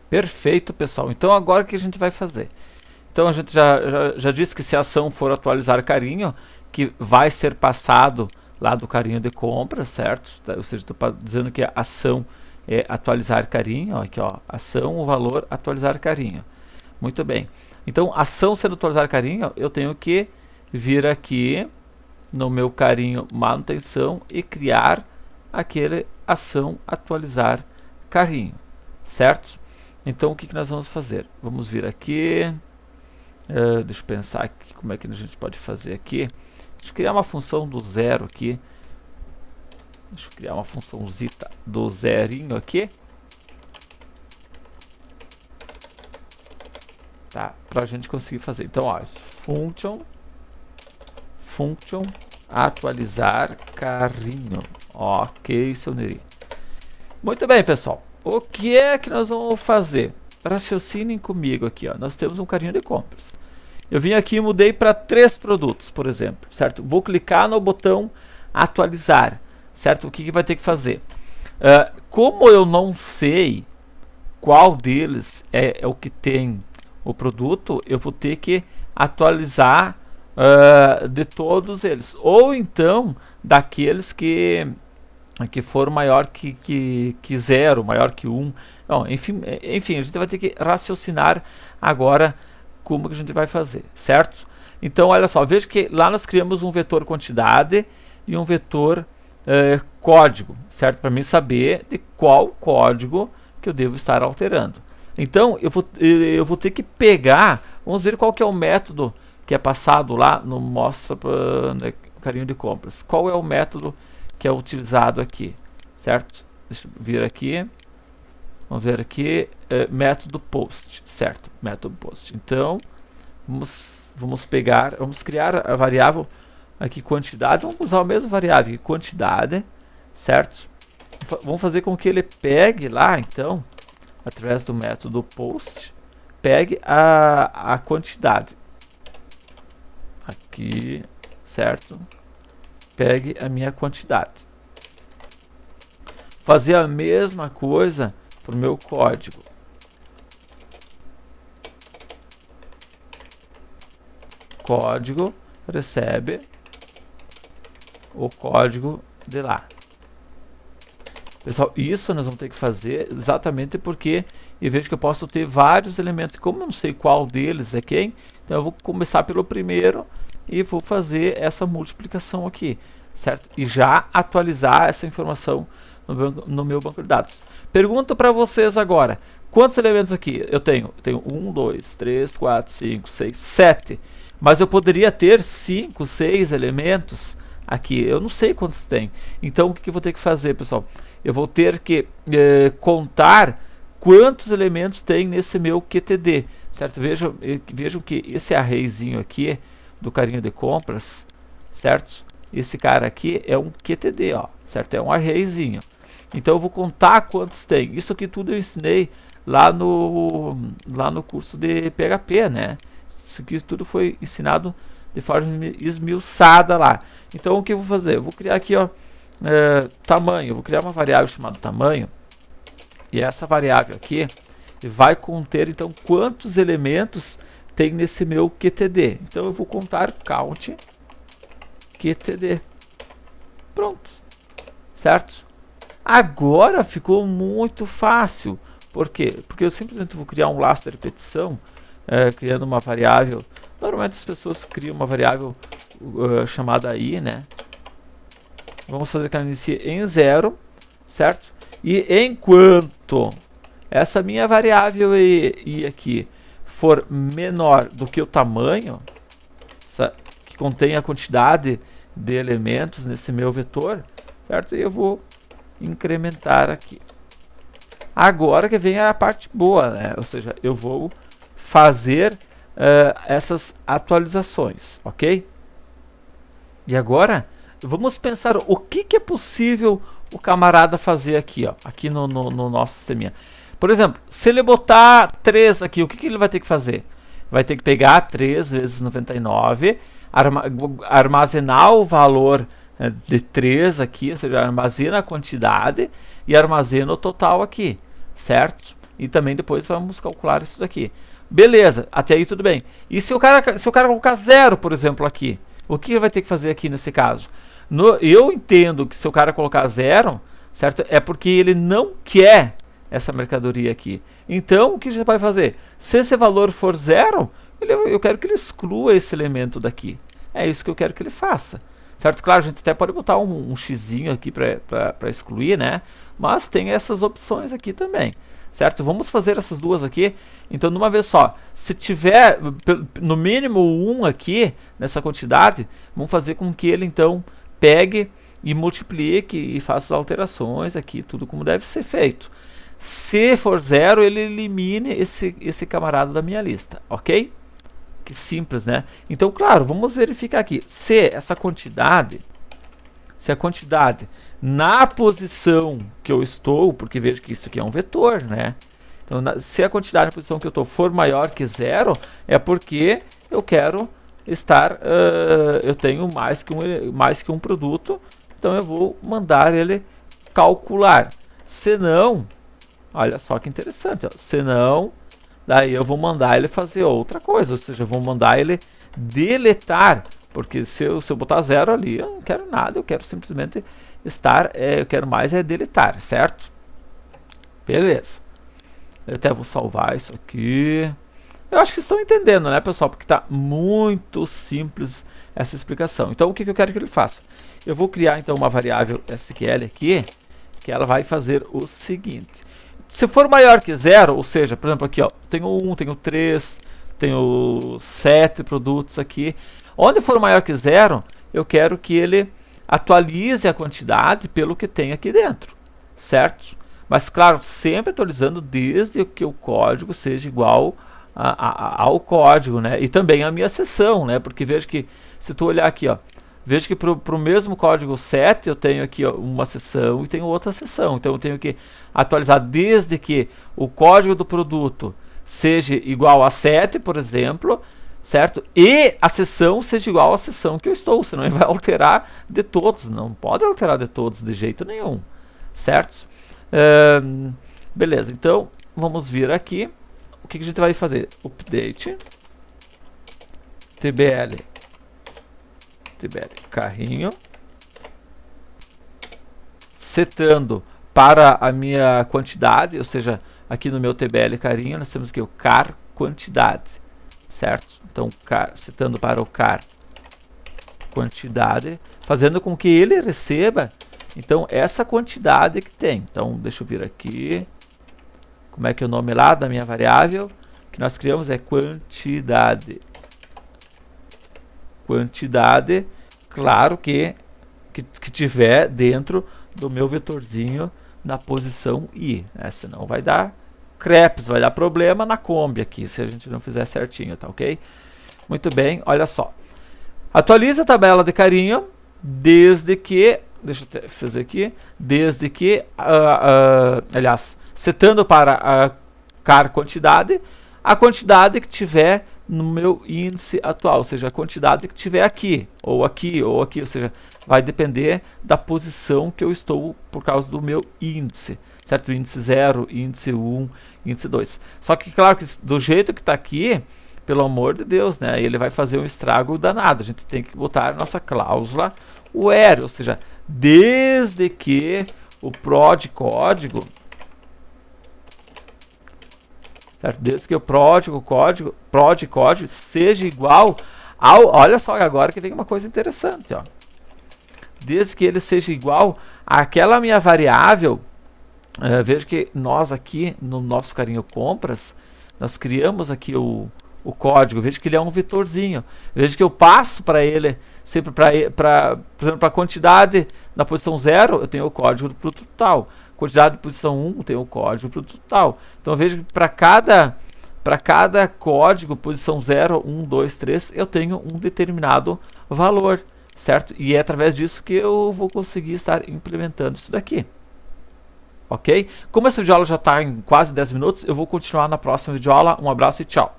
Perfeito, pessoal. Então agora o que a gente vai fazer? Então a gente já disse que se a ação for atualizar carinho, que vai ser passado lá do carrinho de compra, certo? Ou seja, estou dizendo que a ação é atualizar carinho, ó, aqui ó, ação, o valor, atualizar carinho. Muito bem. Então, ação sendo atualizar carinho, eu tenho que vir aqui no meu carinho manutenção e criar aquele ação atualizar carinho, certo? Então, o que nós vamos fazer? Vamos vir aqui, deixa eu pensar aqui como é que a gente pode fazer aqui. Deixa eu criar uma função do zero aqui. Deixa eu criar uma função zeta do zerinho aqui. Tá? Para a gente conseguir fazer. Então, ó, function atualizar carinho. Ok, seu Neri. Muito bem, pessoal. O que é que nós vamos fazer? Raciocinem comigo aqui, ó. Nós temos um carrinho de compras. Eu vim aqui e mudei para 3 produtos, por exemplo, certo? Vou clicar no botão atualizar, certo? O que vai ter que fazer? Como eu não sei qual deles é o que tem o produto, eu vou ter que atualizar de todos eles. Ou então, daqueles que for maior que 0, maior que 1. Não, enfim, a gente vai ter que raciocinar agora como que a gente vai fazer, certo? Então, olha só, veja que lá nós criamos um vetor quantidade e um vetor código, certo? Para mim saber de qual código que eu devo estar alterando. Então, eu vou ter que pegar, vamos ver qual que é o método que é passado lá no mostra carinho de compras. Qual é o método que é utilizado aqui, certo? Deixa eu vir aqui. Vamos ver aqui, método post, certo? Método post. Então, vamos criar a variável aqui quantidade. Vamos usar a mesma variável aqui, quantidade, certo? Vamos fazer com que ele pegue lá, então, através do método post, pegue a quantidade. Aqui, certo? Pegue a minha quantidade. Fazer a mesma coisa para o meu código. Código recebe o código de lá. Pessoal, isso nós vamos ter que fazer exatamente porque eu vejo que eu posso ter vários elementos. Como eu não sei qual deles é quem, então eu vou começar pelo primeiro e vou fazer essa multiplicação aqui, certo? E já atualizar essa informação no meu banco de dados. Pergunto para vocês agora, quantos elementos aqui eu tenho? Eu tenho 1, 2, 3, 4, 5, 6, 7. Mas eu poderia ter 5, 6 elementos aqui. Eu não sei quantos tem. Então o que eu vou ter que fazer, pessoal? Eu vou ter que contar quantos elementos tem nesse meu QTD, certo? Vejam que esse arrayzinho aqui do carrinho de compras, certo? Esse cara aqui é um QTD, ó, certo? É um arrayzinho. Então eu vou contar quantos tem. Isso aqui tudo eu ensinei lá no curso de PHP, né? Isso aqui tudo foi ensinado de forma esmiuçada lá. Então o que eu vou fazer? Eu vou criar aqui, ó, tamanho. Eu vou criar uma variável chamada tamanho. E essa variável aqui vai conter então quantos elementos tem nesse meu QTD. Então eu vou contar count QTD. Pronto. Certo? Agora ficou muito fácil. Por quê? Porque eu simplesmente vou criar um laço de repetição, criando uma variável. Normalmente as pessoas criam uma variável chamada i, né? Vamos fazer que ela inicie em 0, certo? E enquanto essa minha variável i aqui for menor do que o tamanho, que contém a quantidade de elementos nesse meu vetor, certo? E eu vou incrementar aqui. Agora que vem a parte boa, né? Ou seja, eu vou fazer essas atualizações, ok? E agora vamos pensar o que é possível o camarada fazer aqui, ó, aqui no nosso sisteminha. Por exemplo, se ele botar 3 aqui, o que ele vai ter que fazer? Vai ter que pegar 3 vezes 99, armazenar o valor de 3 aqui, ou seja, armazena a quantidade e armazena o total aqui, certo? E também depois vamos calcular isso daqui. Beleza, até aí tudo bem. E se o cara colocar 0, por exemplo, aqui, o que ele vai ter que fazer aqui nesse caso? Eu entendo que se o cara colocar 0, certo? É porque ele não quer essa mercadoria aqui. Então, o que a gente vai fazer? Se esse valor for 0, eu quero que ele exclua esse elemento daqui. É isso que eu quero que ele faça. Certo? Claro, a gente até pode botar um xizinho aqui para excluir, né? Mas tem essas opções aqui também. Certo? Vamos fazer essas duas aqui. Então, de uma vez só, se tiver no mínimo 1 aqui, nessa quantidade, vamos fazer com que ele, então, pegue e multiplique e faça as alterações aqui, tudo como deve ser feito. Se for 0, ele elimine esse camarada da minha lista, ok? Que simples, né? Então, claro, vamos verificar aqui. Se a quantidade na posição que eu estou, porque vejo que isso aqui é um vetor, né? Então, se a quantidade na posição que eu estou for maior que 0, é porque eu quero estar, eu tenho mais que um produto, então eu vou mandar ele calcular. Se não, olha só que interessante, ó. Se não, daí eu vou mandar ele fazer outra coisa, ou seja, eu vou mandar ele deletar, porque se eu botar 0 ali, eu não quero nada, eu quero simplesmente estar, eu quero mais é deletar, certo? Beleza. Eu até vou salvar isso aqui. Eu acho que estão entendendo, né, pessoal? Porque está muito simples essa explicação. Então, o que eu quero que ele faça? Eu vou criar, então, uma variável SQL aqui, que ela vai fazer o seguinte. Se for maior que 0, ou seja, por exemplo, aqui, ó, tenho 1, tenho 3, tenho 7 produtos aqui. Onde for maior que 0, eu quero que ele atualize a quantidade pelo que tem aqui dentro, certo? Mas, claro, sempre atualizando desde que o código seja igual ao código, né? E também a minha seção, né? Porque veja que, se tu olhar aqui, ó, veja que para o mesmo código 7 eu tenho aqui, ó, uma seção e tenho outra seção. Então eu tenho que atualizar desde que o código do produto seja igual a 7, por exemplo, certo? E a seção seja igual à seção que eu estou, senão ele vai alterar de todos. Não pode alterar de todos de jeito nenhum, certo? Beleza, então vamos vir aqui. O que a gente vai fazer? Update tbl carrinho, setando para a minha quantidade, ou seja, aqui no meu tbl carrinho nós temos aqui o car quantidade, certo? Então setando para o car quantidade, fazendo com que ele receba então essa quantidade que tem. Então deixa eu vir aqui, como é que é o nome lá da minha variável que nós criamos? É quantidade. Quantidade, claro que tiver dentro do meu vetorzinho na posição I, né? Senão vai dar crepes, vai dar problema na Kombi aqui, se a gente não fizer certinho, tá ok? Muito bem, olha só. Atualiza a tabela de carinho desde que, deixa eu fazer aqui, desde que, aliás, setando para a car quantidade, a quantidade que tiver no meu índice atual, ou seja, a quantidade que tiver aqui, ou aqui, ou aqui, ou seja, vai depender da posição que eu estou por causa do meu índice, certo? Índice 0, índice 1, índice 2. Só que, claro, que do jeito que está aqui, pelo amor de Deus, né? Ele vai fazer um estrago danado. A gente tem que botar a nossa cláusula where, ou seja, desde que o prod código, certo? Desde que o prod código seja igual ao, olha só agora que vem uma coisa interessante, ó. Desde que ele seja igual àquela minha variável, veja que nós aqui no nosso carinho compras, nós criamos aqui o código, veja que ele é um vetorzinho, veja que eu passo para ele, sempre por exemplo, para a quantidade na posição 0, eu tenho o código do produto tal, quantidade de posição 1, eu tenho o código do produto tal. Então veja que para cada código, posição 0, 1, 2, 3, eu tenho um determinado valor, certo? E é através disso que eu vou conseguir estar implementando isso daqui. Ok? Como essa videoaula já está em quase 10 minutos, eu vou continuar na próxima videoaula. Um abraço e tchau!